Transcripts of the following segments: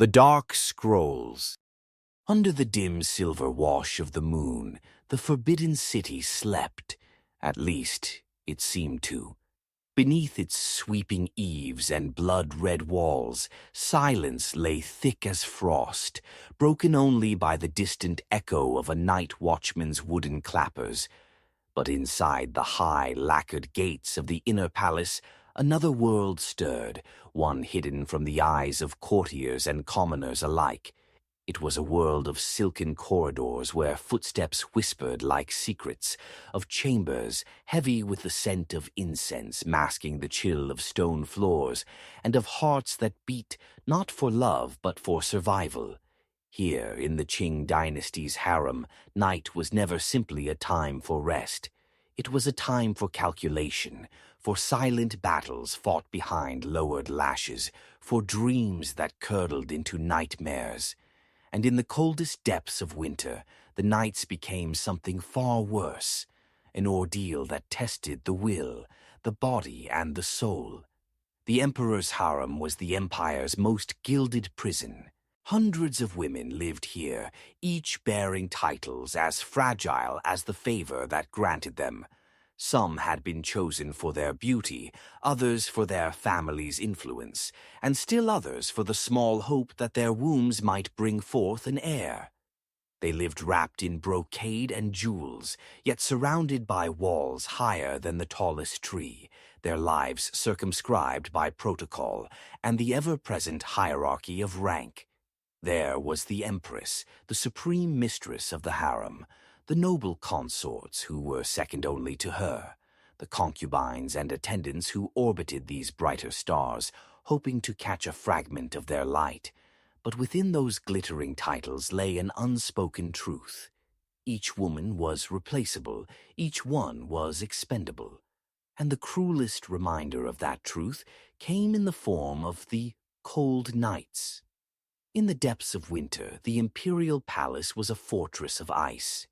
The Dark Scrolls. Under the dim silver wash of the moon, the forbidden city slept. At least, it seemed to. Beneath its sweeping eaves and blood-red walls, silence lay thick as frost, broken only by the distant echo of a night watchman's wooden clappers. But inside the high, lacquered gates of the inner palace, another world stirred, one hidden from the eyes of courtiers and commoners alike. It was a world of silken corridors where footsteps whispered like secrets, of chambers heavy with the scent of incense masking the chill of stone floors, and of hearts that beat not for love but for survival. Here, in the Qing dynasty's harem, night was never simply a time for rest. It was a time for calculation, for silent battles fought behind lowered lashes, for dreams that curdled into nightmares. And in the coldest depths of winter, the nights became something far worse, an ordeal that tested the will, the body, and the soul. The emperor's harem was the empire's most gilded prison. Hundreds of women lived here, each bearing titles as fragile as the favor that granted them. Some had been chosen for their beauty, others for their family's influence, and still others for the small hope that their wombs might bring forth an heir. They lived wrapped in brocade and jewels, yet surrounded by walls higher than the tallest tree, their lives circumscribed by protocol and the ever-present hierarchy of rank. There was the empress, the supreme mistress of the harem, the noble consorts who were second only to her, the concubines and attendants who orbited these brighter stars, hoping to catch a fragment of their light. But within those glittering titles lay an unspoken truth. Each woman was replaceable, each one was expendable. And the cruelest reminder of that truth came in the form of the cold nights. In the depths of winter, the imperial palace was a fortress of ice.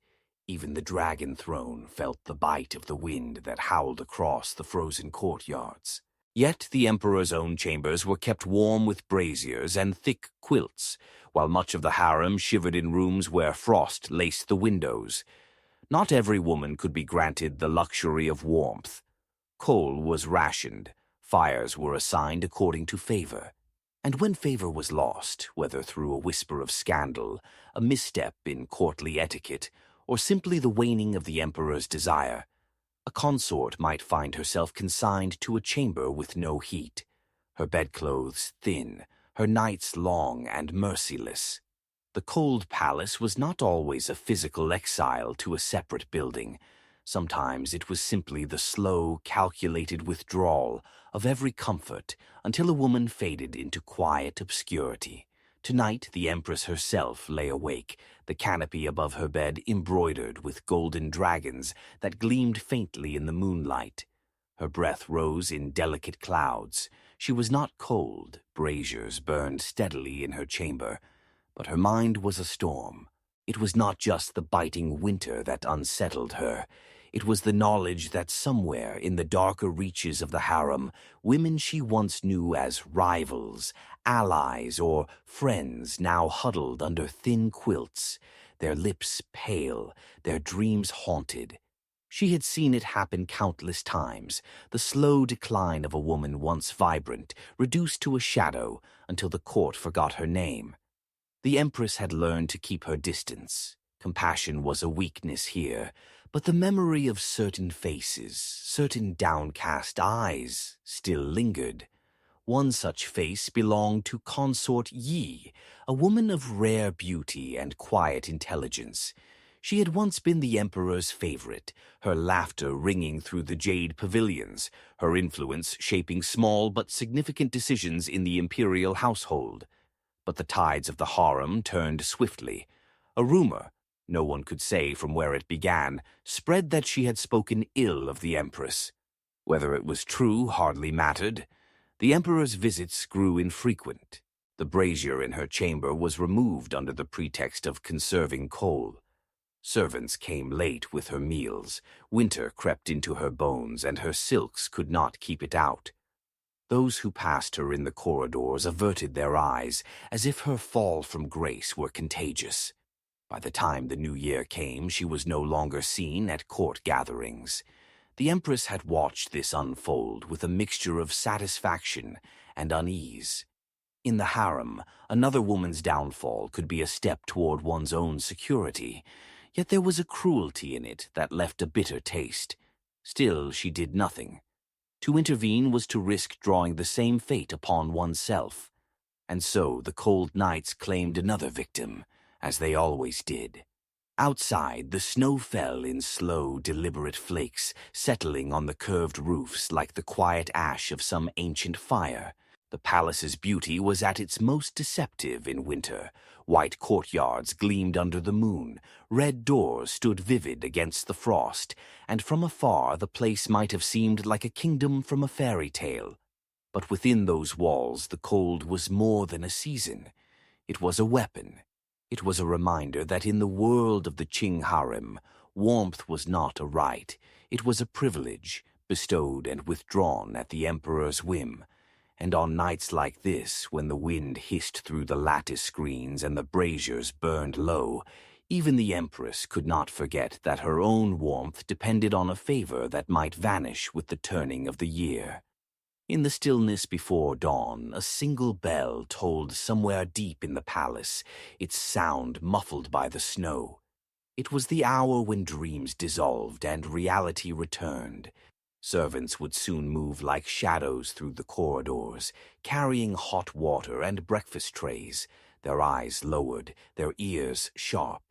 Even the dragon throne felt the bite of the wind that howled across the frozen courtyards. Yet the emperor's own chambers were kept warm with braziers and thick quilts, while much of the harem shivered in rooms where frost laced the windows. Not every woman could be granted the luxury of warmth. Coal was rationed, fires were assigned according to favor. And when favor was lost, whether through a whisper of scandal, a misstep in courtly etiquette, or simply the waning of the emperor's desire, a consort might find herself consigned to a chamber with no heat, her bedclothes thin, her nights long and merciless. The cold palace was not always a physical exile to a separate building. Sometimes it was simply the slow, calculated withdrawal of every comfort until a woman faded into quiet obscurity. Tonight, the empress herself lay awake, the canopy above her bed embroidered with golden dragons that gleamed faintly in the moonlight. Her breath rose in delicate clouds. She was not cold, braziers burned steadily in her chamber, but her mind was a storm. It was not just the biting winter that unsettled her. It was the knowledge that somewhere in the darker reaches of the harem, women she once knew as rivals, allies, or friends now huddled under thin quilts, their lips pale, their dreams haunted. She had seen it happen countless times, the slow decline of a woman once vibrant, reduced to a shadow until the court forgot her name. The empress had learned to keep her distance. Compassion was a weakness here, but the memory of certain faces, certain downcast eyes, still lingered. One such face belonged to Consort Yi, a woman of rare beauty and quiet intelligence. She had once been the emperor's favorite, her laughter ringing through the jade pavilions, her influence shaping small but significant decisions in the imperial household. But the tides of the harem turned swiftly. A rumor, no one could say from where it began, spread that she had spoken ill of the empress. Whether it was true hardly mattered. The emperor's visits grew infrequent. The brazier in her chamber was removed under the pretext of conserving coal. Servants came late with her meals. Winter crept into her bones, and her silks could not keep it out. Those who passed her in the corridors averted their eyes, as if her fall from grace were contagious. By the time the new year came, she was no longer seen at court gatherings. The Empress had watched this unfold with a mixture of satisfaction and unease. In the harem, another woman's downfall could be a step toward one's own security, yet there was a cruelty in it that left a bitter taste. Still, she did nothing. To intervene was to risk drawing the same fate upon oneself. And so the cold nights claimed another victim, as they always did. Outside, the snow fell in slow, deliberate flakes, settling on the curved roofs like the quiet ash of some ancient fire. The palace's beauty was at its most deceptive in winter. White courtyards gleamed under the moon, red doors stood vivid against the frost, and from afar the place might have seemed like a kingdom from a fairy tale. But within those walls the cold was more than a season. It was a weapon. It was a reminder that in the world of the Qing Harem, warmth was not a right. It was a privilege, bestowed and withdrawn at the emperor's whim. And on nights like this, when the wind hissed through the lattice screens and the braziers burned low, even the Empress could not forget that her own warmth depended on a favor that might vanish with the turning of the year. In the stillness before dawn, a single bell tolled somewhere deep in the palace, its sound muffled by the snow. It was the hour when dreams dissolved and reality returned. Servants would soon move like shadows through the corridors, carrying hot water and breakfast trays, their eyes lowered, their ears sharp.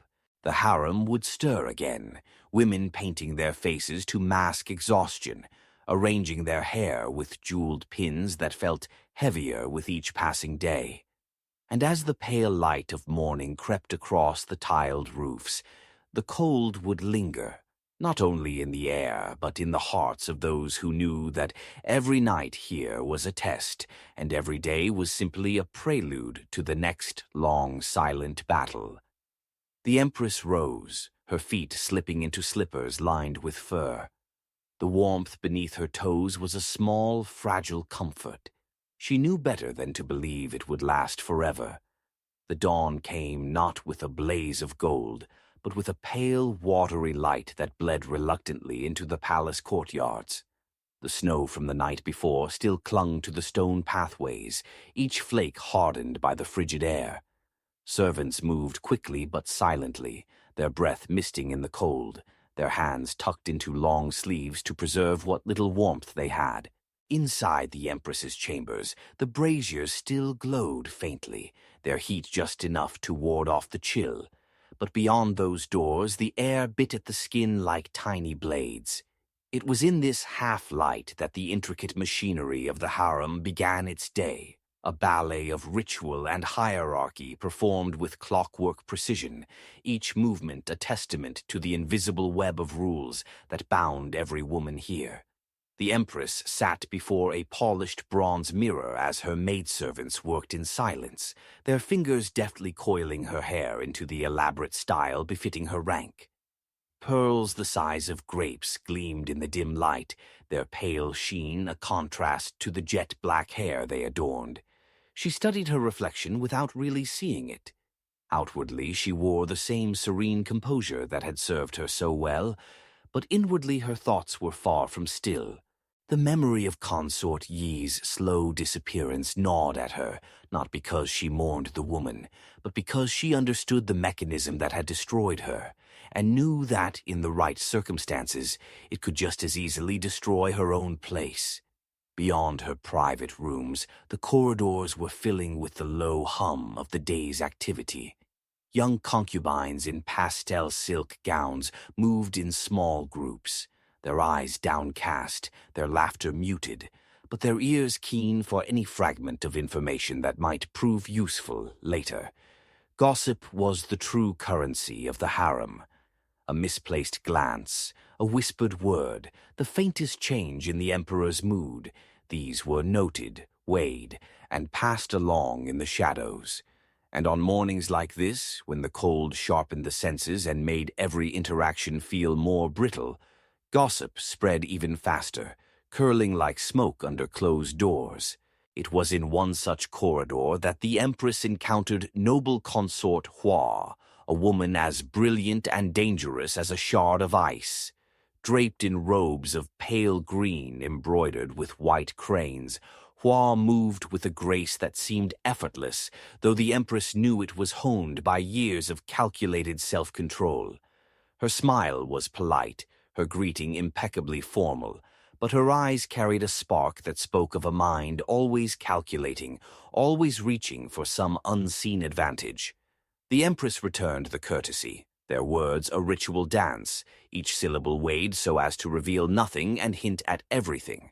The harem would stir again, women painting their faces to mask exhaustion, arranging their hair with jeweled pins that felt heavier with each passing day. And as the pale light of morning crept across the tiled roofs, the cold would linger, not only in the air, but in the hearts of those who knew that every night here was a test, and every day was simply a prelude to the next long, silent battle. The Empress rose, her feet slipping into slippers lined with fur. The warmth beneath her toes was a small, fragile comfort. She knew better than to believe it would last forever. The dawn came not with a blaze of gold, but with a pale, watery light that bled reluctantly into the palace courtyards. The snow from the night before still clung to the stone pathways, each flake hardened by the frigid air. Servants moved quickly but silently, their breath misting in the cold, their hands tucked into long sleeves to preserve what little warmth they had. Inside the Empress's chambers, the braziers still glowed faintly, their heat just enough to ward off the chill. But beyond those doors, the air bit at the skin like tiny blades. It was in this half-light that the intricate machinery of the harem began its day, a ballet of ritual and hierarchy performed with clockwork precision, each movement a testament to the invisible web of rules that bound every woman here. The Empress sat before a polished bronze mirror as her maidservants worked in silence, their fingers deftly coiling her hair into the elaborate style befitting her rank. Pearls the size of grapes gleamed in the dim light, their pale sheen a contrast to the jet-black hair they adorned. She studied her reflection without really seeing it. Outwardly, she wore the same serene composure that had served her so well, but inwardly her thoughts were far from still. The memory of Consort Yi's slow disappearance gnawed at her, not because she mourned the woman, but because she understood the mechanism that had destroyed her, and knew that, in the right circumstances, it could just as easily destroy her own place. Beyond her private rooms, the corridors were filling with the low hum of the day's activity. Young concubines in pastel silk gowns moved in small groups, their eyes downcast, their laughter muted, but their ears keen for any fragment of information that might prove useful later. Gossip was the true currency of the harem. A misplaced glance, a whispered word, the faintest change in the emperor's mood, these were noted, weighed, and passed along in the shadows. And on mornings like this, when the cold sharpened the senses and made every interaction feel more brittle, gossip spread even faster, curling like smoke under closed doors. It was in one such corridor that the Empress encountered noble consort Hua, a woman as brilliant and dangerous as a shard of ice. Draped in robes of pale green embroidered with white cranes, Hua moved with a grace that seemed effortless, though the Empress knew it was honed by years of calculated self-control. Her smile was polite, her greeting impeccably formal, but her eyes carried a spark that spoke of a mind always calculating, always reaching for some unseen advantage. The Empress returned the courtesy, their words a ritual dance, each syllable weighed so as to reveal nothing and hint at everything.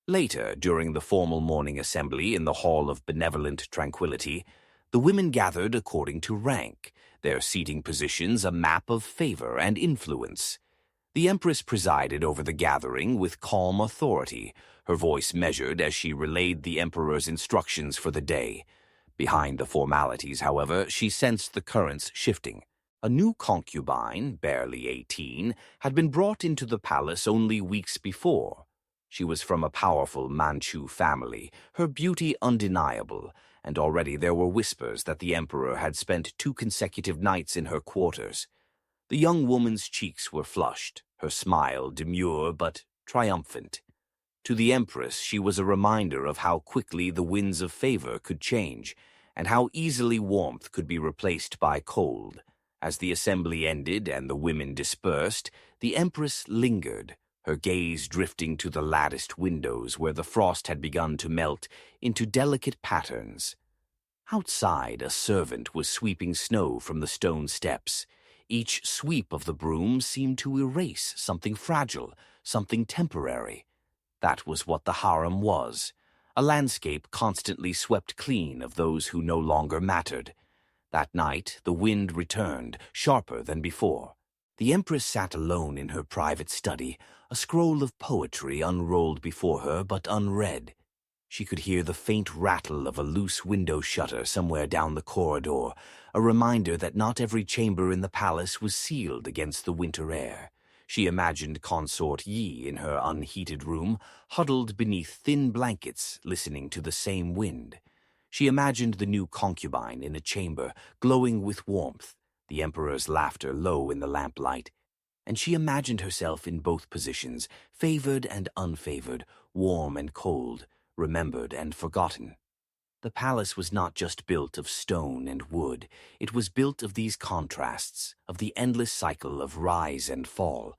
Later, during the formal morning assembly in the Hall of Benevolent Tranquility, the women gathered according to rank, their seating positions a map of favor and influence. The Empress presided over the gathering with calm authority, her voice measured as she relayed the Emperor's instructions for the day. Behind the formalities, however, she sensed the currents shifting. A new concubine, barely 18, had been brought into the palace only weeks before. She was from a powerful Manchu family, her beauty undeniable, and already there were whispers that the Emperor had spent 2 consecutive nights in her quarters. The young woman's cheeks were flushed, her smile demure but triumphant. To the Empress, she was a reminder of how quickly the winds of favor could change, and how easily warmth could be replaced by cold. As the assembly ended and the women dispersed, the Empress lingered, her gaze drifting to the latticed windows where the frost had begun to melt into delicate patterns. Outside, a servant was sweeping snow from the stone steps. Each sweep of the broom seemed to erase something fragile, something temporary. That was what the harem was, a landscape constantly swept clean of those who no longer mattered. That night, the wind returned, sharper than before. The Empress sat alone in her private study, a scroll of poetry unrolled before her but unread. She could hear the faint rattle of a loose window shutter somewhere down the corridor, a reminder that not every chamber in the palace was sealed against the winter air. She imagined Consort Yi in her unheated room, huddled beneath thin blankets, listening to the same wind. She imagined the new concubine in a chamber, glowing with warmth, the Emperor's laughter low in the lamplight. And she imagined herself in both positions, favored and unfavored, warm and cold, remembered and forgotten. The palace was not just built of stone and wood. It was built of these contrasts, of the endless cycle of rise and fall.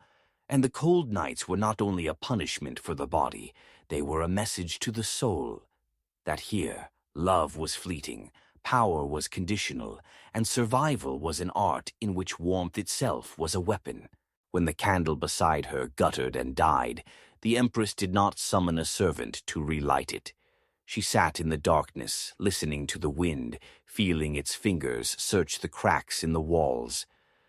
And the cold nights were not only a punishment for the body, they were a message to the soul. That here, love was fleeting, power was conditional, and survival was an art in which warmth itself was a weapon. When the candle beside her guttered and died, the Empress did not summon a servant to relight it. She sat in the darkness, listening to the wind, feeling its fingers search the cracks in the walls.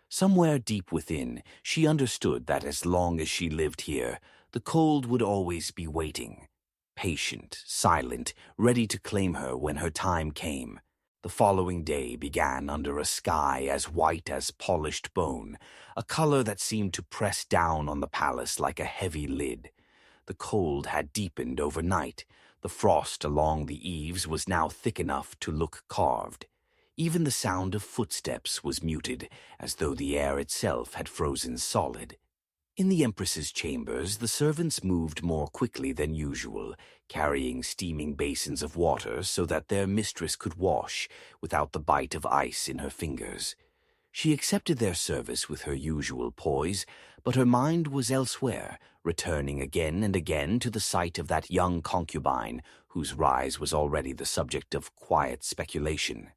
Somewhere deep within, she understood that as long as she lived here, the cold would always be waiting. Patient, silent, ready to claim her when her time came. The following day began under a sky as white as polished bone, a color that seemed to press down on the palace like a heavy lid. The cold had deepened overnight. The frost along the eaves was now thick enough to look carved. Even the sound of footsteps was muted, as though the air itself had frozen solid. In the Empress's chambers, the servants moved more quickly than usual, carrying steaming basins of water so that their mistress could wash without the bite of ice in her fingers. She accepted their service with her usual poise, but her mind was elsewhere, returning again and again to the sight of that young concubine whose rise was already the subject of quiet speculation.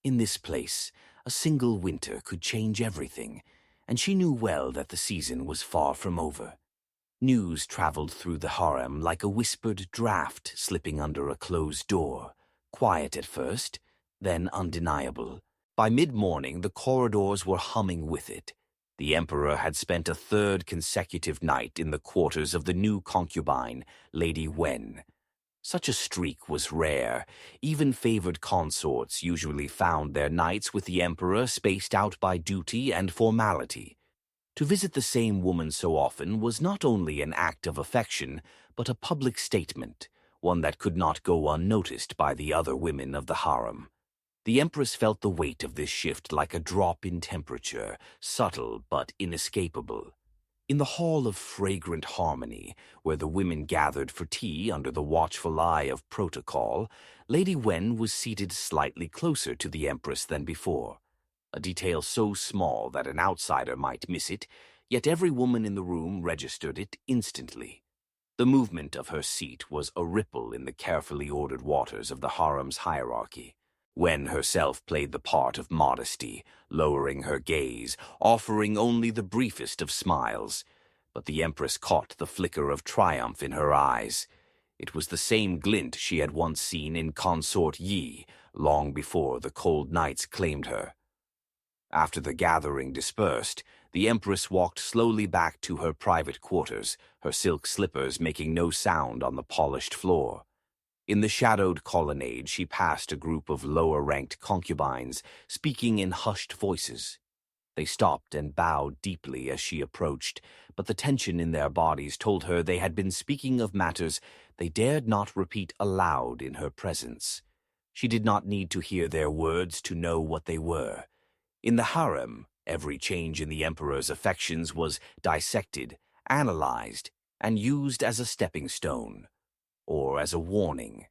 In this place, a single winter could change everything, and she knew well that the season was far from over. News traveled through the harem like a whispered draught slipping under a closed door, quiet at first, then undeniable. By mid-morning, the corridors were humming with it. The Emperor had spent a 3rd consecutive night in the quarters of the new concubine, Lady Wen. Such a streak was rare. Even favored consorts usually found their nights with the Emperor spaced out by duty and formality. To visit the same woman so often was not only an act of affection, but a public statement, one that could not go unnoticed by the other women of the harem. The Empress felt the weight of this shift like a drop in temperature, subtle but inescapable. In the hall of fragrant harmony, where the women gathered for tea under the watchful eye of protocol, Lady Wen was seated slightly closer to the Empress than before. A detail so small that an outsider might miss it, yet every woman in the room registered it instantly. The movement of her seat was a ripple in the carefully ordered waters of the harem's hierarchy. Wen herself played the part of modesty, lowering her gaze, offering only the briefest of smiles. But the Empress caught the flicker of triumph in her eyes. It was the same glint she had once seen in Consort Yi, long before the cold nights claimed her. After the gathering dispersed, the Empress walked slowly back to her private quarters, her silk slippers making no sound on the polished floor. In the shadowed colonnade, she passed a group of lower-ranked concubines, speaking in hushed voices. They stopped and bowed deeply as she approached, but the tension in their bodies told her they had been speaking of matters they dared not repeat aloud in her presence. She did not need to hear their words to know what they were. In the harem, every change in the emperor's affections was dissected, analyzed, and used as a stepping stone, or as a warning.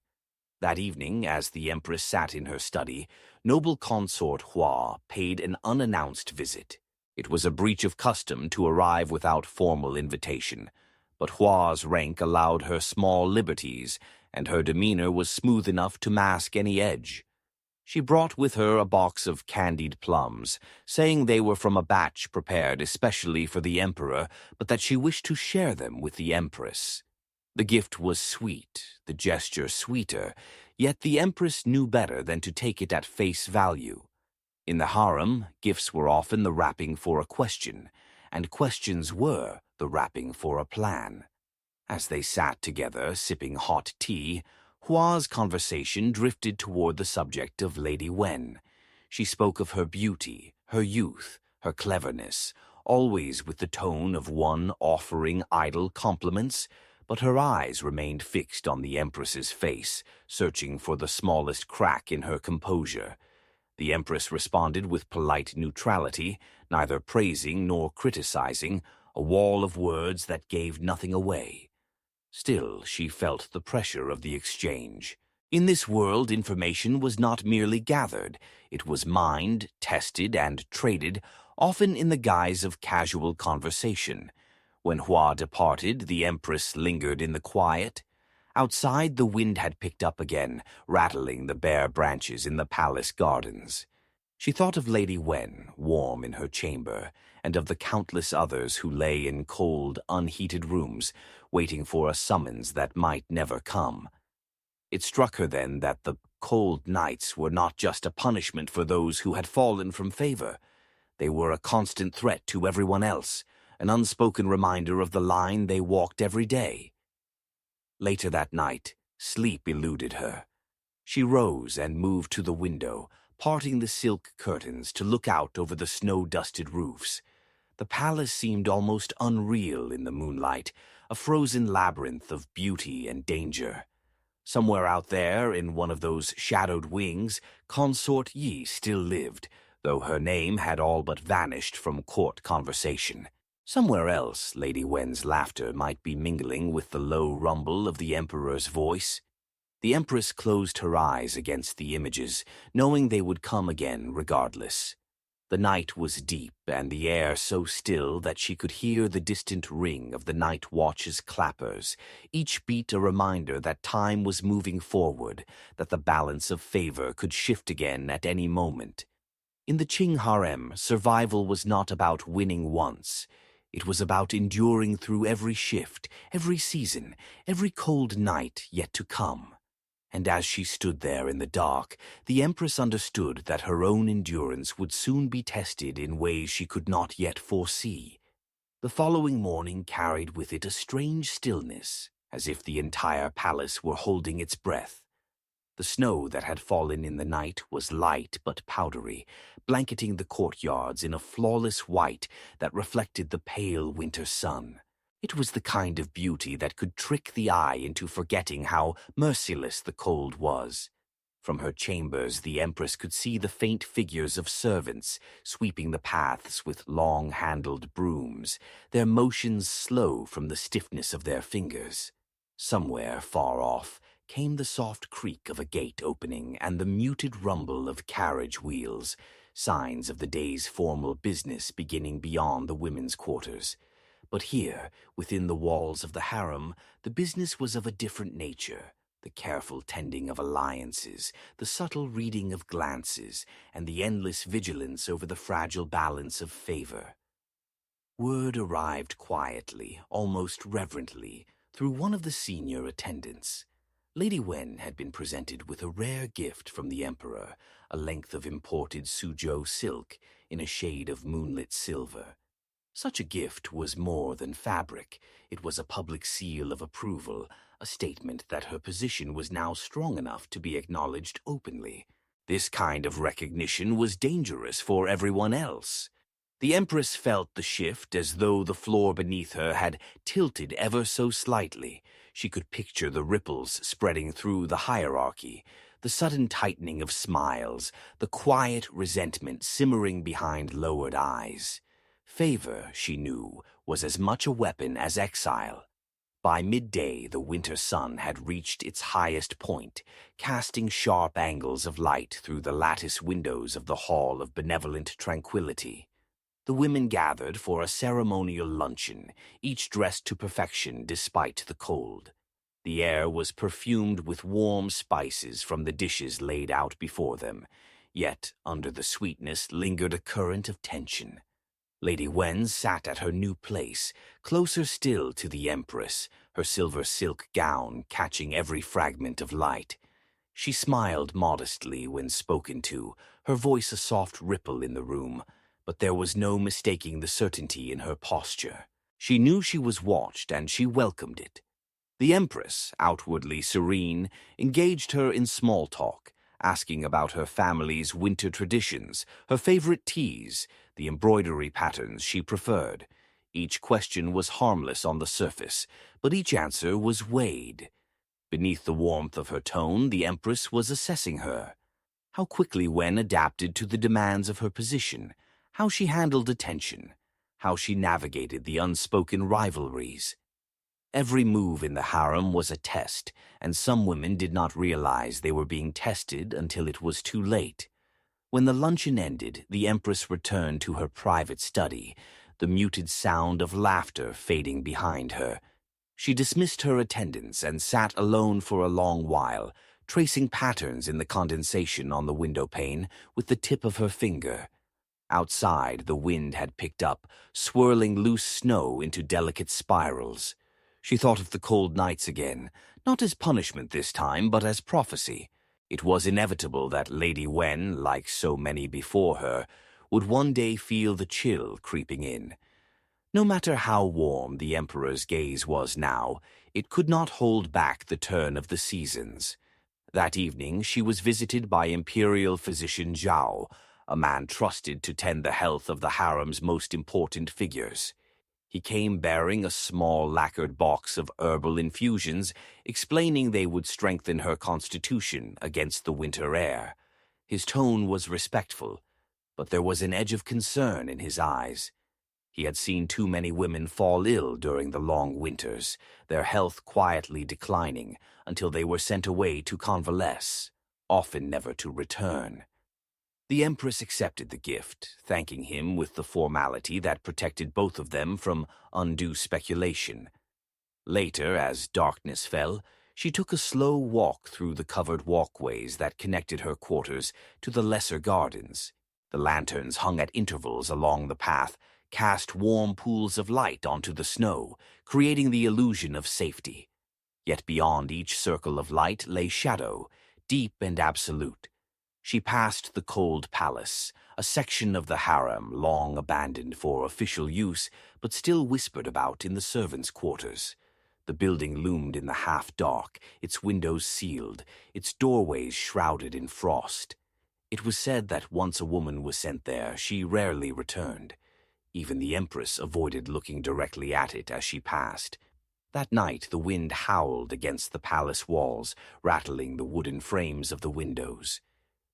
That evening, as the Empress sat in her study, noble consort Hua paid an unannounced visit. It was a breach of custom to arrive without formal invitation, but Hua's rank allowed her small liberties, and her demeanor was smooth enough to mask any edge. She brought with her a box of candied plums, saying they were from a batch prepared especially for the Emperor, but that she wished to share them with the Empress. The gift was sweet, the gesture sweeter, yet the Empress knew better than to take it at face value. In the harem, gifts were often the wrapping for a question, and questions were the wrapping for a plan. As they sat together, sipping hot tea, Hua's conversation drifted toward the subject of Lady Wen. She spoke of her beauty, her youth, her cleverness, always with the tone of one offering idle compliments, but her eyes remained fixed on the Empress's face, searching for the smallest crack in her composure. The Empress responded with polite neutrality, neither praising nor criticizing, a wall of words that gave nothing away. Still, she felt the pressure of the exchange. In this world, information was not merely gathered. It was mined, tested, and traded, often in the guise of casual conversation. When Hua departed, the Empress lingered in the quiet. Outside, the wind had picked up again, rattling the bare branches in the palace gardens. She thought of Lady Wen, warm in her chamber, and of the countless others who lay in cold, unheated rooms, waiting for a summons that might never come. It struck her then that the cold nights were not just a punishment for those who had fallen from favor. They were a constant threat to everyone else, an unspoken reminder of the line they walked every day. Later that night, sleep eluded her. She rose and moved to the window, parting the silk curtains to look out over the snow-dusted roofs. The palace seemed almost unreal in the moonlight, a frozen labyrinth of beauty and danger. Somewhere out there, in one of those shadowed wings, Consort Yi still lived, though her name had all but vanished from court conversation. Somewhere else, Lady Wen's laughter might be mingling with the low rumble of the Emperor's voice. The Empress closed her eyes against the images, knowing they would come again regardless. The night was deep, and the air so still that she could hear the distant ring of the night watch's clappers, each beat a reminder that time was moving forward, that the balance of favor could shift again at any moment. In the Qing Harem, survival was not about winning once. It was about enduring through every shift, every season, every cold night yet to come. And as she stood there in the dark, the Empress understood that her own endurance would soon be tested in ways she could not yet foresee. The following morning carried with it a strange stillness, as if the entire palace were holding its breath. The snow that had fallen in the night was light but powdery, blanketing the courtyards in a flawless white that reflected the pale winter sun. It was the kind of beauty that could trick the eye into forgetting how merciless the cold was. From her chambers, the Empress could see the faint figures of servants sweeping the paths with long-handled brooms, their motions slow from the stiffness of their fingers. Somewhere far off came the soft creak of a gate opening and the muted rumble of carriage wheels, signs of the day's formal business beginning beyond the women's quarters. But here, within the walls of the harem, the business was of a different nature. The careful tending of alliances, the subtle reading of glances, and the endless vigilance over the fragile balance of favor. Word arrived quietly, almost reverently, through one of the senior attendants. Lady Wen had been presented with a rare gift from the Emperor, a length of imported Suzhou silk in a shade of moonlit silver. Such a gift was more than fabric. It was a public seal of approval, a statement that her position was now strong enough to be acknowledged openly. This kind of recognition was dangerous for everyone else. The Empress felt the shift as though the floor beneath her had tilted ever so slightly. She could picture the ripples spreading through the hierarchy, the sudden tightening of smiles, the quiet resentment simmering behind lowered eyes. Favor, she knew, was as much a weapon as exile. By midday, the winter sun had reached its highest point, casting sharp angles of light through the lattice windows of the Hall of Benevolent Tranquility. The women gathered for a ceremonial luncheon, each dressed to perfection despite the cold. The air was perfumed with warm spices from the dishes laid out before them, yet under the sweetness lingered a current of tension. Lady Wen sat at her new place, closer still to the Empress, her silver silk gown catching every fragment of light. She smiled modestly when spoken to, her voice a soft ripple in the room, but there was no mistaking the certainty in her posture. She knew she was watched, and she welcomed it. The Empress, outwardly serene, engaged her in small talk, asking about her family's winter traditions, her favorite teas, the embroidery patterns she preferred. Each question was harmless on the surface, but each answer was weighed. Beneath the warmth of her tone, the Empress was assessing her. How quickly Wen adapted to the demands of her position, how she handled attention, how she navigated the unspoken rivalries. Every move in the harem was a test, and some women did not realize they were being tested until it was too late. When the luncheon ended, the Empress returned to her private study, the muted sound of laughter fading behind her. She dismissed her attendants and sat alone for a long while, tracing patterns in the condensation on the window pane with the tip of her finger. Outside, the wind had picked up, swirling loose snow into delicate spirals. She thought of the cold nights again, not as punishment this time, but as prophecy. It was inevitable that Lady Wen, like so many before her, would one day feel the chill creeping in. No matter how warm the Emperor's gaze was now, it could not hold back the turn of the seasons. That evening she was visited by Imperial Physician Zhao, a man trusted to tend the health of the harem's most important figures. He came bearing a small lacquered box of herbal infusions, explaining they would strengthen her constitution against the winter air. His tone was respectful, but there was an edge of concern in his eyes. He had seen too many women fall ill during the long winters, their health quietly declining until they were sent away to convalesce, often never to return. The Empress accepted the gift, thanking him with the formality that protected both of them from undue speculation. Later, as darkness fell, she took a slow walk through the covered walkways that connected her quarters to the lesser gardens. The lanterns hung at intervals along the path cast warm pools of light onto the snow, creating the illusion of safety. Yet beyond each circle of light lay shadow, deep and absolute. She passed the cold palace, a section of the harem long abandoned for official use, but still whispered about in the servants' quarters. The building loomed in the half-dark, its windows sealed, its doorways shrouded in frost. It was said that once a woman was sent there, she rarely returned. Even the Empress avoided looking directly at it as she passed. That night the wind howled against the palace walls, rattling the wooden frames of the windows.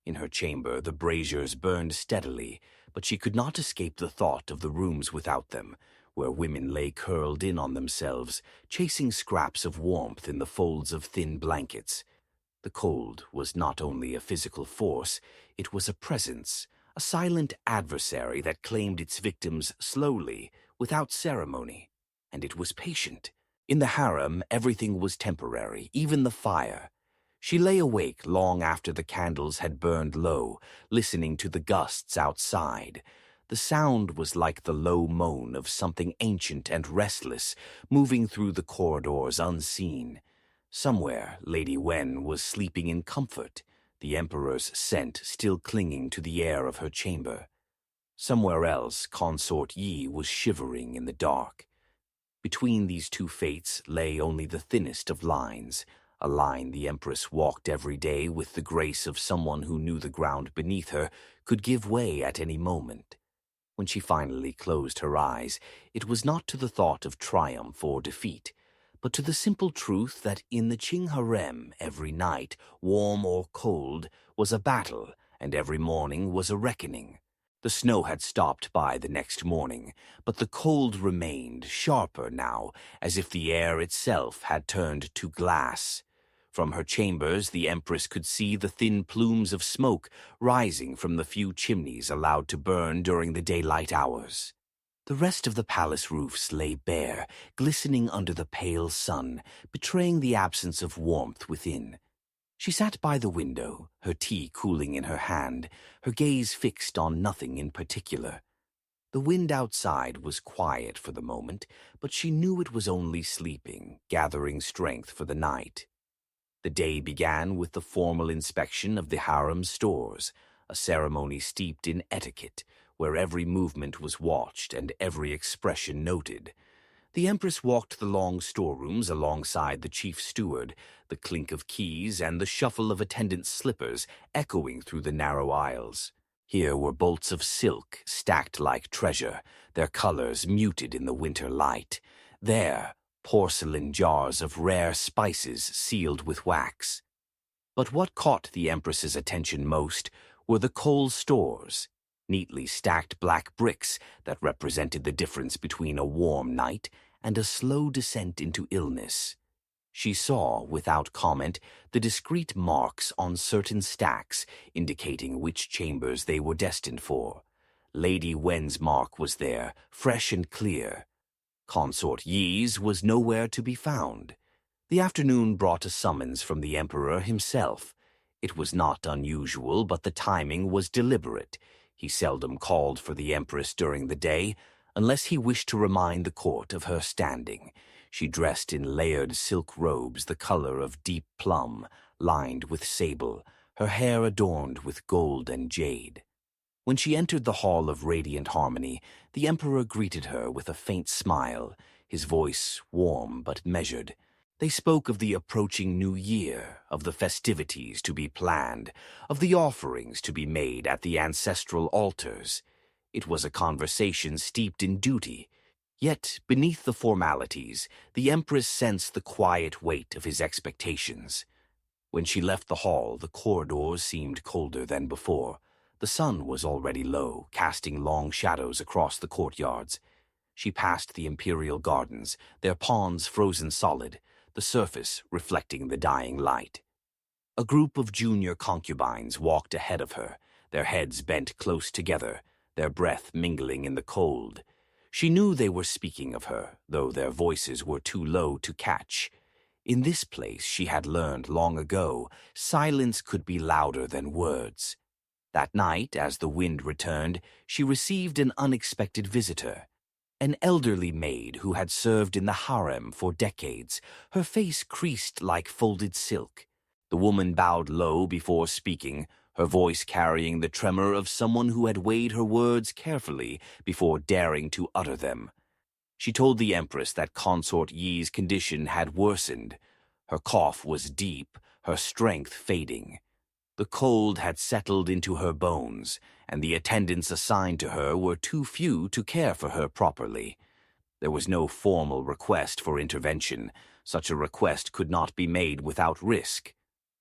In her chamber the braziers burned steadily, but she could not escape the thought of the rooms without them, where women lay curled in on themselves, chasing scraps of warmth in the folds of thin blankets. The cold was not only a physical force, it was a presence, a silent adversary that claimed its victims slowly, without ceremony, and it was patient. In the harem, everything was temporary, even the fire. She lay awake long after the candles had burned low, listening to the gusts outside. The sound was like the low moan of something ancient and restless, moving through the corridors unseen. Somewhere, Lady Wen was sleeping in comfort, the Emperor's scent still clinging to the air of her chamber. Somewhere else, Consort Yi was shivering in the dark. Between these two fates lay only the thinnest of lines, a line the Empress walked every day with the grace of someone who knew the ground beneath her could give way at any moment. When she finally closed her eyes, it was not to the thought of triumph or defeat, but to the simple truth that in the Qing Harem every night, warm or cold, was a battle, and every morning was a reckoning. The snow had stopped by the next morning, but the cold remained, sharper now, as if the air itself had turned to glass. From her chambers the Empress could see the thin plumes of smoke rising from the few chimneys allowed to burn during the daylight hours. The rest of the palace roofs lay bare, glistening under the pale sun, betraying the absence of warmth within. She sat by the window, her tea cooling in her hand, her gaze fixed on nothing in particular. The wind outside was quiet for the moment, but she knew it was only sleeping, gathering strength for the night. The day began with the formal inspection of the harem's stores, a ceremony steeped in etiquette, where every movement was watched and every expression noted. The Empress walked the long storerooms alongside the chief steward, the clink of keys and the shuffle of attendants' slippers echoing through the narrow aisles. Here were bolts of silk stacked like treasure, their colors muted in the winter light. There, porcelain jars of rare spices sealed with wax. But what caught the Empress's attention most were the coal stores, neatly stacked black bricks that represented the difference between a warm night and a slow descent into illness. She saw, without comment, the discreet marks on certain stacks, indicating which chambers they were destined for. Lady Wen's mark was there, fresh and clear. Consort Yi's was nowhere to be found. The afternoon brought a summons from the Emperor himself. It was not unusual, but the timing was deliberate. He seldom called for the Empress during the day, unless he wished to remind the court of her standing. She dressed in layered silk robes the color of deep plum, lined with sable, her hair adorned with gold and jade. When she entered the Hall of Radiant Harmony, the Emperor greeted her with a faint smile, his voice warm but measured. They spoke of the approaching new year, of the festivities to be planned, of the offerings to be made at the ancestral altars. It was a conversation steeped in duty. Yet, beneath the formalities, the Empress sensed the quiet weight of his expectations. When she left the hall, the corridors seemed colder than before. The sun was already low, casting long shadows across the courtyards. She passed the imperial gardens, their ponds frozen solid, the surface reflecting the dying light. A group of junior concubines walked ahead of her, their heads bent close together, their breath mingling in the cold. She knew they were speaking of her, though their voices were too low to catch. In this place, she had learned long ago, silence could be louder than words. That night, as the wind returned, she received an unexpected visitor. An elderly maid who had served in the harem for decades, her face creased like folded silk. The woman bowed low before speaking, her voice carrying the tremor of someone who had weighed her words carefully before daring to utter them. She told the Empress that Consort Yi's condition had worsened. Her cough was deep, her strength fading. The cold had settled into her bones, and the attendants assigned to her were too few to care for her properly. There was no formal request for intervention. Such a request could not be made without risk,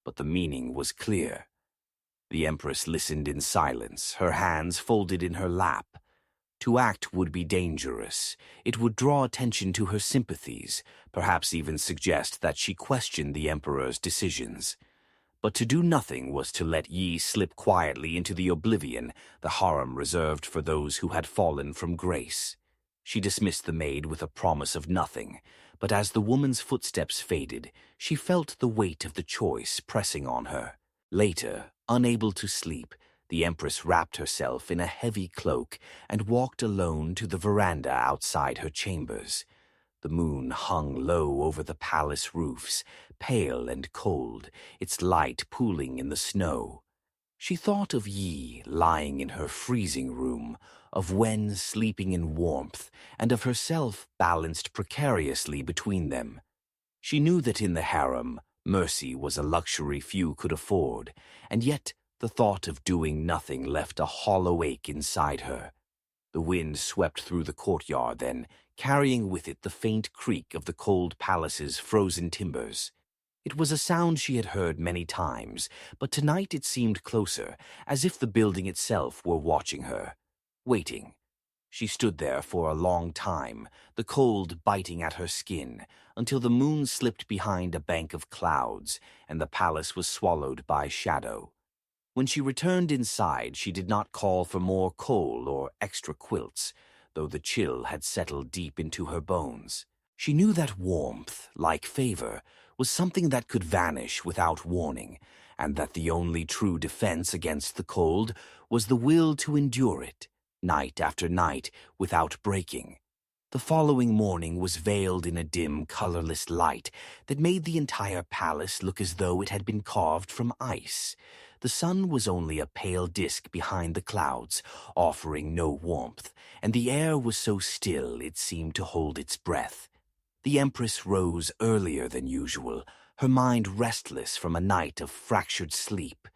but the meaning was clear. The Empress listened in silence, her hands folded in her lap. To act would be dangerous. It would draw attention to her sympathies, perhaps even suggest that she questioned the Emperor's decisions. But to do nothing was to let Yi slip quietly into the oblivion the harem reserved for those who had fallen from grace. She dismissed the maid with a promise of nothing, but as the woman's footsteps faded, she felt the weight of the choice pressing on her. Later, unable to sleep, the Empress wrapped herself in a heavy cloak and walked alone to the veranda outside her chambers. The moon hung low over the palace roofs, pale and cold, its light pooling in the snow. She thought of Yi lying in her freezing room, of Wen sleeping in warmth, and of herself balanced precariously between them. She knew that in the harem, mercy was a luxury few could afford, and yet the thought of doing nothing left a hollow ache inside her. The wind swept through the courtyard then, carrying with it the faint creak of the cold palace's frozen timbers. It was a sound she had heard many times, but tonight it seemed closer, as if the building itself were watching her, waiting. She stood there for a long time, the cold biting at her skin, until the moon slipped behind a bank of clouds, and the palace was swallowed by shadow. When she returned inside, she did not call for more coal or extra quilts, though the chill had settled deep into her bones. She knew that warmth, like favor, was something that could vanish without warning, and that the only true defense against the cold was the will to endure it, night after night, without breaking. The following morning was veiled in a dim, colorless light that made the entire palace look as though it had been carved from ice. The sun was only a pale disk behind the clouds, offering no warmth, and the air was so still it seemed to hold its breath. The Empress rose earlier than usual, her mind restless from a night of fractured sleep.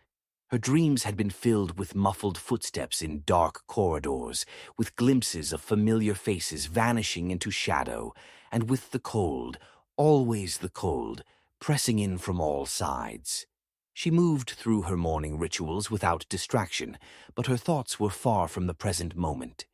Her dreams had been filled with muffled footsteps in dark corridors, with glimpses of familiar faces vanishing into shadow, and with the cold, always the cold, pressing in from all sides. She moved through her morning rituals without distraction, but her thoughts were far from the present moment.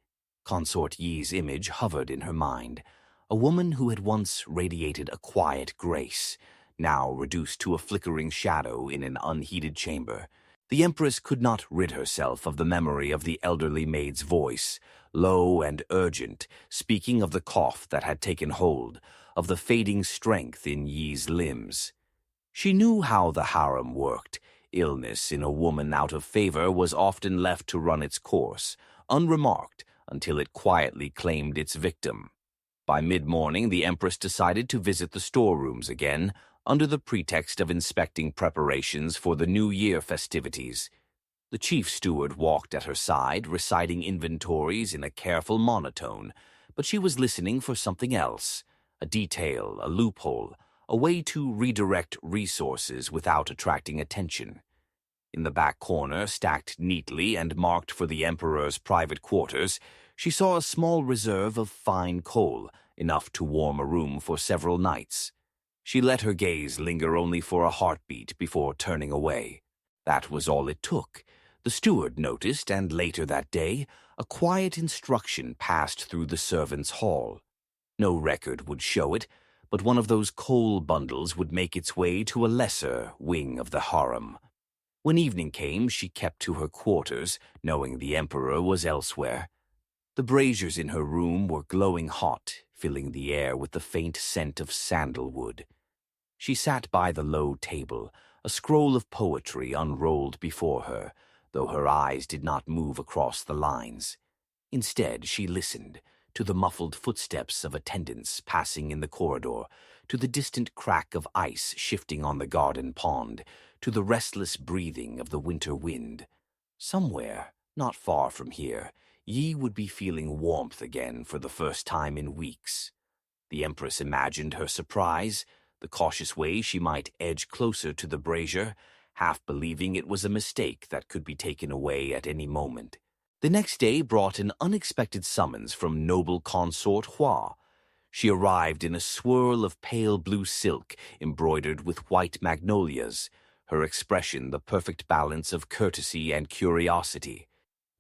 Consort Yi's image hovered in her mind, a woman who had once radiated a quiet grace, now reduced to a flickering shadow in an unheated chamber. The Empress could not rid herself of the memory of the elderly maid's voice, low and urgent, speaking of the cough that had taken hold, of the fading strength in Yi's limbs. She knew how the harem worked. Illness in a woman out of favor was often left to run its course, unremarked, until it quietly claimed its victim. By mid-morning, the Empress decided to visit the storerooms again, under the pretext of inspecting preparations for the New Year festivities. The chief steward walked at her side, reciting inventories in a careful monotone, but she was listening for something else, a detail, a loophole, a way to redirect resources without attracting attention. In the back corner, stacked neatly and marked for the Emperor's private quarters, she saw a small reserve of fine coal, enough to warm a room for several nights. She let her gaze linger only for a heartbeat before turning away. That was all it took. The steward noticed, and later that day, a quiet instruction passed through the servants' hall. No record would show it, but one of those coal bundles would make its way to a lesser wing of the harem. When evening came, she kept to her quarters, knowing the Emperor was elsewhere. The braziers in her room were glowing hot, filling the air with the faint scent of sandalwood. She sat by the low table, a scroll of poetry unrolled before her, though her eyes did not move across the lines. Instead, she listened to the muffled footsteps of attendants passing in the corridor, to the distant crack of ice shifting on the garden pond, to the restless breathing of the winter wind. Somewhere, not far from here, Yi would be feeling warmth again for the first time in weeks. The Empress imagined her surprise, the cautious way she might edge closer to the brazier, half believing it was a mistake that could be taken away at any moment. The next day brought an unexpected summons from noble consort Hua. She arrived in a swirl of pale blue silk embroidered with white magnolias, her expression the perfect balance of courtesy and curiosity.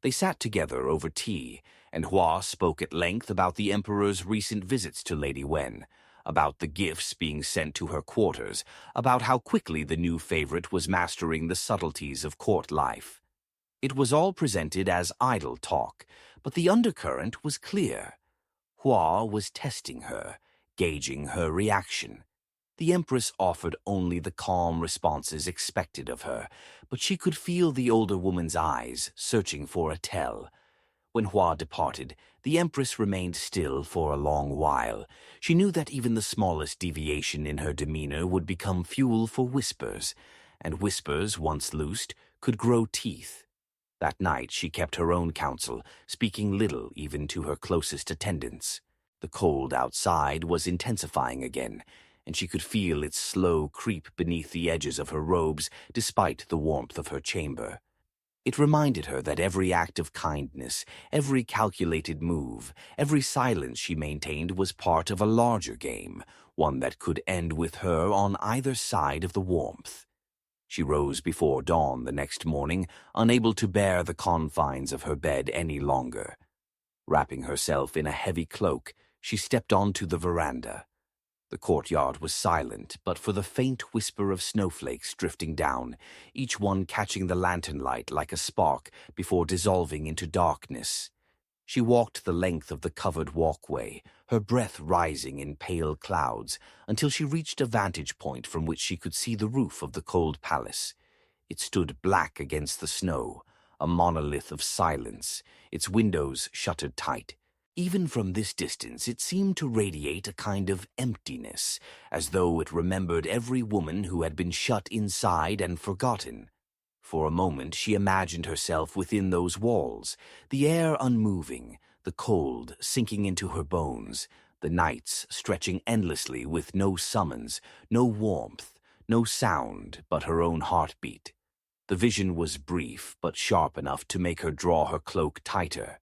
They sat together over tea, and Hua spoke at length about the Emperor's recent visits to Lady Wen, about the gifts being sent to her quarters, about how quickly the new favorite was mastering the subtleties of court life. It was all presented as idle talk, but the undercurrent was clear. Hua was testing her, gauging her reaction. The Empress offered only the calm responses expected of her, but she could feel the older woman's eyes searching for a tell. When Hua departed, the Empress remained still for a long while. She knew that even the smallest deviation in her demeanor would become fuel for whispers, and whispers, once loosed, could grow teeth. That night she kept her own counsel, speaking little even to her closest attendants. The cold outside was intensifying again, and she could feel its slow creep beneath the edges of her robes despite the warmth of her chamber. It reminded her that every act of kindness, every calculated move, every silence she maintained was part of a larger game, one that could end with her on either side of the warmth. She rose before dawn the next morning, unable to bear the confines of her bed any longer. Wrapping herself in a heavy cloak, she stepped onto the veranda. The courtyard was silent, but for the faint whisper of snowflakes drifting down, each one catching the lantern light like a spark before dissolving into darkness. She walked the length of the covered walkway, her breath rising in pale clouds, until she reached a vantage point from which she could see the roof of the cold palace. It stood black against the snow, a monolith of silence, its windows shuttered tight. Even from this distance it seemed to radiate a kind of emptiness, as though it remembered every woman who had been shut inside and forgotten. For a moment she imagined herself within those walls, the air unmoving, the cold sinking into her bones, the nights stretching endlessly with no summons, no warmth, no sound but her own heartbeat. The vision was brief but sharp enough to make her draw her cloak tighter.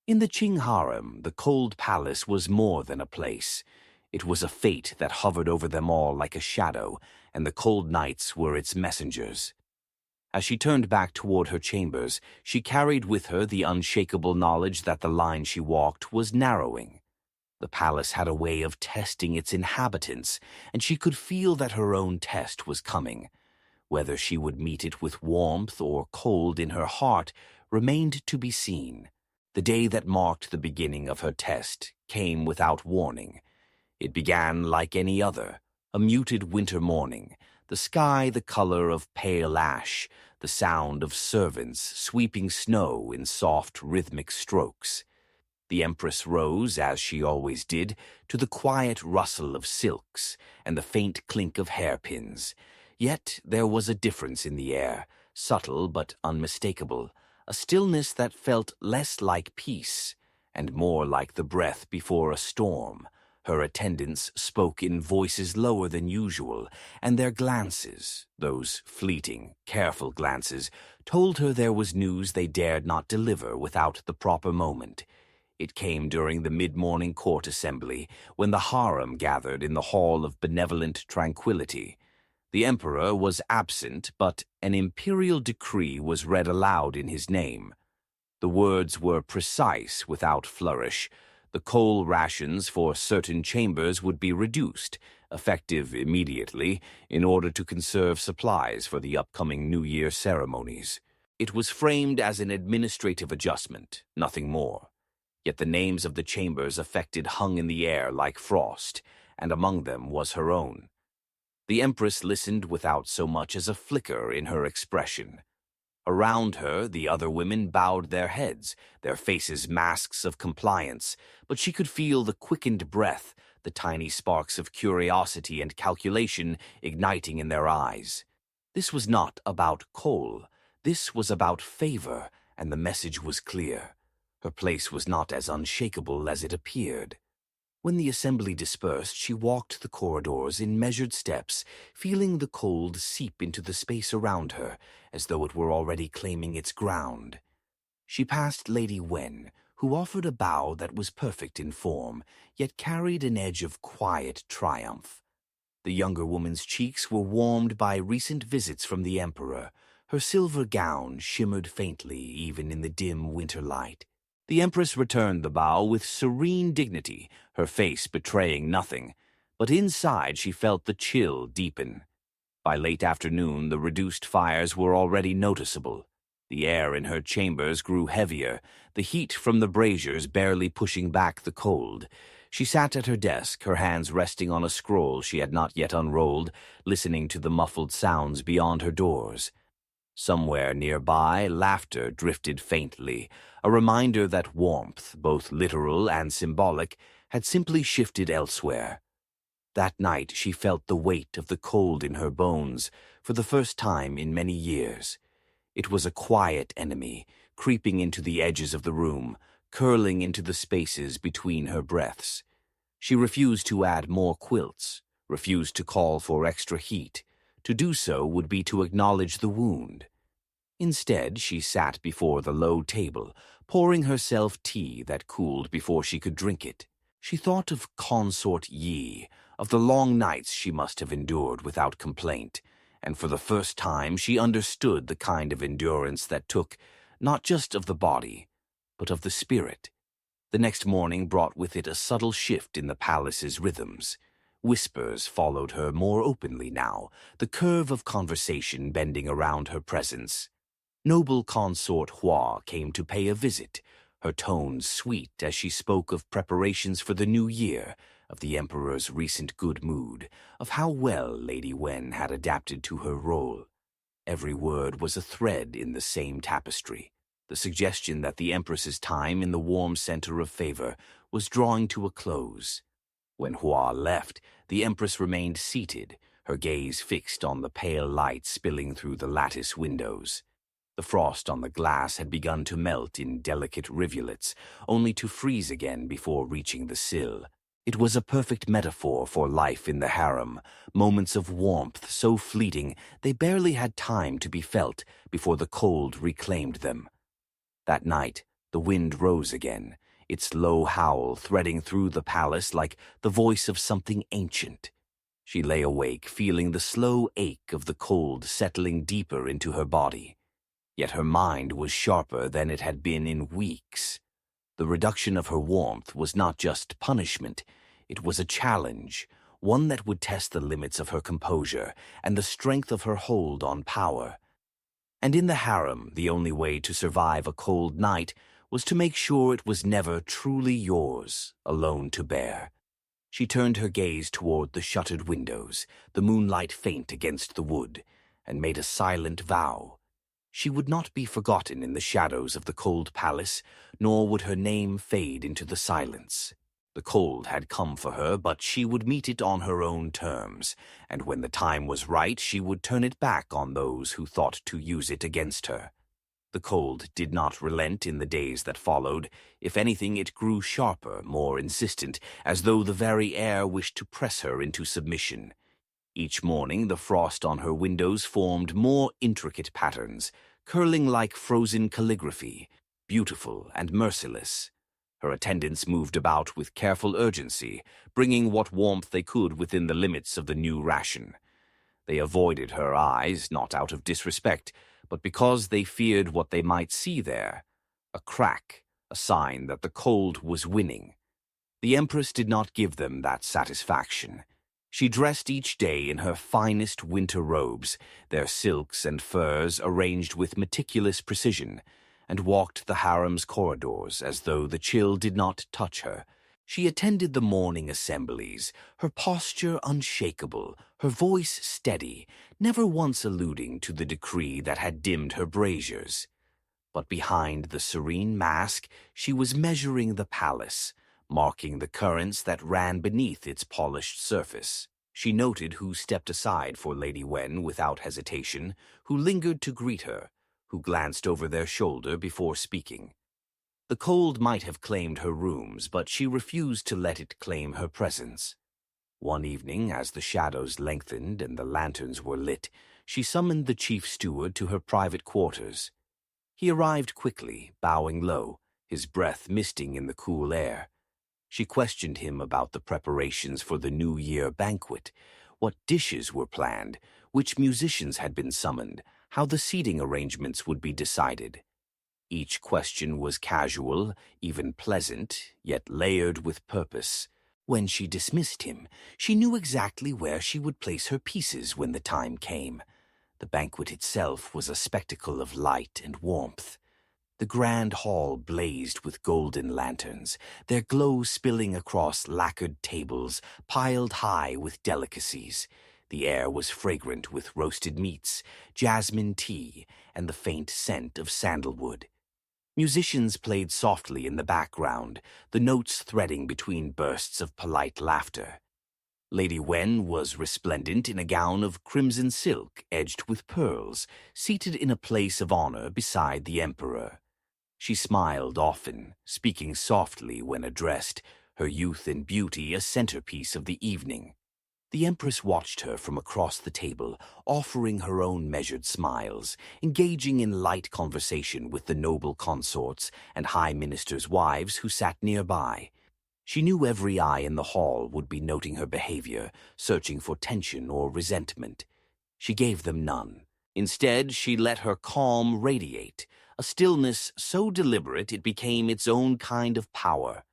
In the Qing Harem, the cold palace was more than a place. It was a fate that hovered over them all like a shadow, and the cold nights were its messengers. As she turned back toward her chambers, she carried with her the unshakable knowledge that the line she walked was narrowing. The palace had a way of testing its inhabitants, and she could feel that her own test was coming. Whether she would meet it with warmth or cold in her heart remained to be seen. The day that marked the beginning of her test came without warning. It began like any other, a muted winter morning, the sky the color of pale ash, the sound of servants sweeping snow in soft rhythmic strokes. The Empress rose, as she always did, to the quiet rustle of silks and the faint clink of hairpins. Yet there was a difference in the air, subtle but unmistakable, a stillness that felt less like peace and more like the breath before a storm. Her attendants spoke in voices lower than usual, and their glances, those fleeting, careful glances, told her there was news they dared not deliver without the proper moment. It came during the mid-morning court assembly, when the harem gathered in the Hall of Benevolent Tranquility. The emperor was absent, but an imperial decree was read aloud in his name. The words were precise without flourish. The coal rations for certain chambers would be reduced, effective immediately, in order to conserve supplies for the upcoming New Year ceremonies. It was framed as an administrative adjustment, nothing more. Yet the names of the chambers affected hung in the air like frost, and among them was her own. The Empress listened without so much as a flicker in her expression. Around her, the other women bowed their heads, their faces masks of compliance, but she could feel the quickened breath, the tiny sparks of curiosity and calculation igniting in their eyes. This was not about coal. This was about favor, and the message was clear. Her place was not as unshakable as it appeared. When the assembly dispersed, she walked the corridors in measured steps, feeling the cold seep into the space around her as though it were already claiming its ground. She passed Lady Wen, who offered a bow that was perfect in form, yet carried an edge of quiet triumph. The younger woman's cheeks were warmed by recent visits from the Emperor. Her silver gown shimmered faintly even in the dim winter light. The Empress returned the bow with serene dignity, her face betraying nothing, but inside she felt the chill deepen. By late afternoon, the reduced fires were already noticeable. The air in her chambers grew heavier, the heat from the braziers barely pushing back the cold. She sat at her desk, her hands resting on a scroll she had not yet unrolled, listening to the muffled sounds beyond her doors. Somewhere nearby, laughter drifted faintly, a reminder that warmth, both literal and symbolic, had simply shifted elsewhere. That night she felt the weight of the cold in her bones for the first time in many years. It was a quiet enemy, creeping into the edges of the room, curling into the spaces between her breaths. She refused to add more quilts, refused to call for extra heat. To do so would be to acknowledge the wound. Instead, she sat before the low table, pouring herself tea that cooled before she could drink it. She thought of Consort Yi, of the long nights she must have endured without complaint, and for the first time she understood the kind of endurance that took not just of the body, but of the spirit. The next morning brought with it a subtle shift in the palace's rhythms. Whispers followed her more openly now, the curve of conversation bending around her presence. Noble Consort Hua came to pay a visit, her tones sweet as she spoke of preparations for the new year, of the Emperor's recent good mood, of how well Lady Wen had adapted to her role. Every word was a thread in the same tapestry, the suggestion that the Empress's time in the warm center of favor was drawing to a close. When Hua left, the Empress remained seated, her gaze fixed on the pale light spilling through the lattice windows. The frost on the glass had begun to melt in delicate rivulets, only to freeze again before reaching the sill. It was a perfect metaphor for life in the harem, moments of warmth so fleeting they barely had time to be felt before the cold reclaimed them. That night, the wind rose again, its low howl threading through the palace like the voice of something ancient. She lay awake, feeling the slow ache of the cold settling deeper into her body. Yet her mind was sharper than it had been in weeks. The reduction of her warmth was not just punishment, it was a challenge, one that would test the limits of her composure and the strength of her hold on power. And in the harem, the only way to survive a cold night was to make sure it was never truly yours, alone to bear. She turned her gaze toward the shuttered windows, the moonlight faint against the wood, and made a silent vow. She would not be forgotten in the shadows of the cold palace, nor would her name fade into the silence. The cold had come for her, but she would meet it on her own terms, and when the time was right, she would turn it back on those who thought to use it against her. The cold did not relent in the days that followed. If anything, it grew sharper, more insistent, as though the very air wished to press her into submission. Each morning, the frost on her windows formed more intricate patterns, curling like frozen calligraphy, beautiful and merciless. Her attendants moved about with careful urgency, bringing what warmth they could within the limits of the new ration. They avoided her eyes, not out of disrespect, but because they feared what they might see there. A crack, a sign that the cold was winning. The Empress did not give them that satisfaction. She dressed each day in her finest winter robes, their silks and furs arranged with meticulous precision, and walked the harem's corridors as though the chill did not touch her. She attended the morning assemblies, her posture unshakable, her voice steady, never once alluding to the decree that had dimmed her braziers. But behind the serene mask, she was measuring the palace, marking the currents that ran beneath its polished surface. She noted who stepped aside for Lady Wen without hesitation, who lingered to greet her, who glanced over their shoulder before speaking. The cold might have claimed her rooms, but she refused to let it claim her presence. One evening, as the shadows lengthened and the lanterns were lit, she summoned the chief steward to her private quarters. He arrived quickly, bowing low, his breath misting in the cool air. She questioned him about the preparations for the New Year banquet, what dishes were planned, which musicians had been summoned, how the seating arrangements would be decided. Each question was casual, even pleasant, yet layered with purpose. When she dismissed him, she knew exactly where she would place her pieces when the time came. The banquet itself was a spectacle of light and warmth. The grand hall blazed with golden lanterns, their glow spilling across lacquered tables piled high with delicacies. The air was fragrant with roasted meats, jasmine tea, and the faint scent of sandalwood. Musicians played softly in the background, the notes threading between bursts of polite laughter. Lady Wen was resplendent in a gown of crimson silk edged with pearls, seated in a place of honor beside the emperor. She smiled often, speaking softly when addressed, her youth and beauty a centerpiece of the evening. The Empress watched her from across the table, offering her own measured smiles, engaging in light conversation with the noble consorts and high ministers' wives who sat nearby. She knew every eye in the hall would be noting her behavior, searching for tension or resentment. She gave them none. Instead, she let her calm radiate, a stillness so deliberate it became its own kind of power.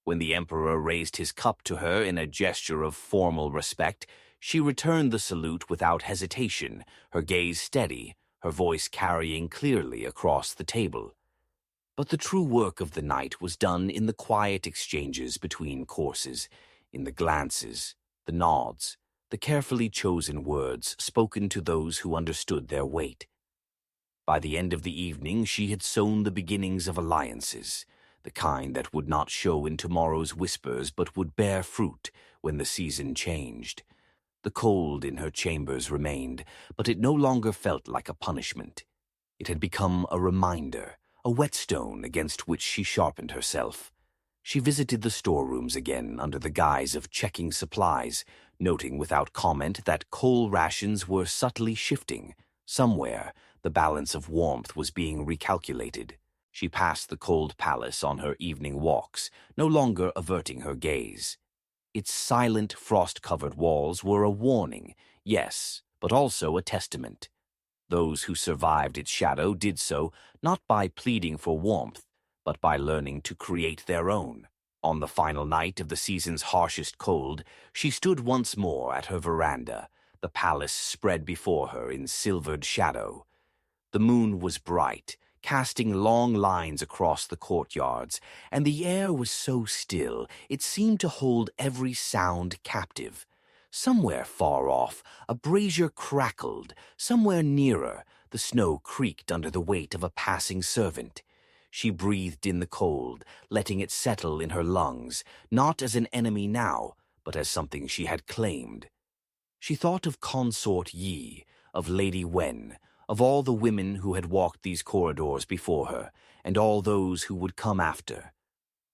When the emperor raised his cup to her in a gesture of formal respect, she returned the salute without hesitation, her gaze steady, her voice carrying clearly across the table. But the true work of the night was done in the quiet exchanges between courses, in the glances, the nods, the carefully chosen words spoken to those who understood their weight. By the end of the evening, she had sown the beginnings of alliances, the kind that would not show in tomorrow's whispers but would bear fruit when the season changed. The cold in her chambers remained, but it no longer felt like a punishment. It had become a reminder, a whetstone against which she sharpened herself. She visited the storerooms again under the guise of checking supplies, noting without comment that coal rations were subtly shifting. Somewhere, the balance of warmth was being recalculated. She passed the cold palace on her evening walks, no longer averting her gaze. Its silent, frost-covered walls were a warning, yes, but also a testament. Those who survived its shadow did so not by pleading for warmth, but by learning to create their own. On the final night of the season's harshest cold, she stood once more at her veranda, the palace spread before her in silvered shadow. The moon was bright, casting long lines across the courtyards, and the air was so still it seemed to hold every sound captive. Somewhere far off, a brazier crackled. Somewhere nearer, the snow creaked under the weight of a passing servant. She breathed in the cold, letting it settle in her lungs, not as an enemy now, but as something she had claimed. She thought of Consort Yi, of Lady Wen, of all the women who had walked these corridors before her, and all those who would come after.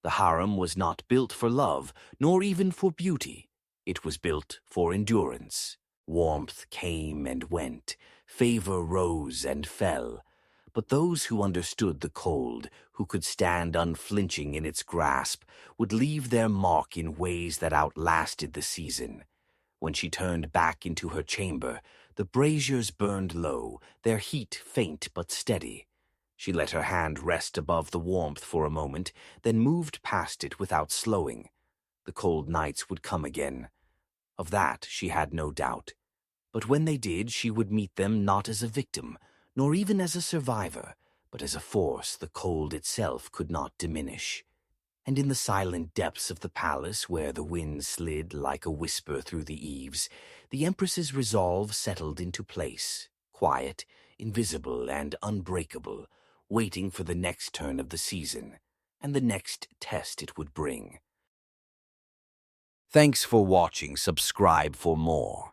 The harem was not built for love, nor even for beauty. It was built for endurance. Warmth came and went, favor rose and fell. But those who understood the cold, who could stand unflinching in its grasp, would leave their mark in ways that outlasted the season. When she turned back into her chamber, the braziers burned low, their heat faint but steady. She let her hand rest above the warmth for a moment, then moved past it without slowing. The cold nights would come again. Of that she had no doubt. But when they did, she would meet them not as a victim, nor even as a survivor, but as a force the cold itself could not diminish. And in the silent depths of the palace, where the wind slid like a whisper through the eaves, the Empress's resolve settled into place, quiet, invisible, and unbreakable, waiting for the next turn of the season, and the next test it would bring. Thanks for watching. Subscribe for more.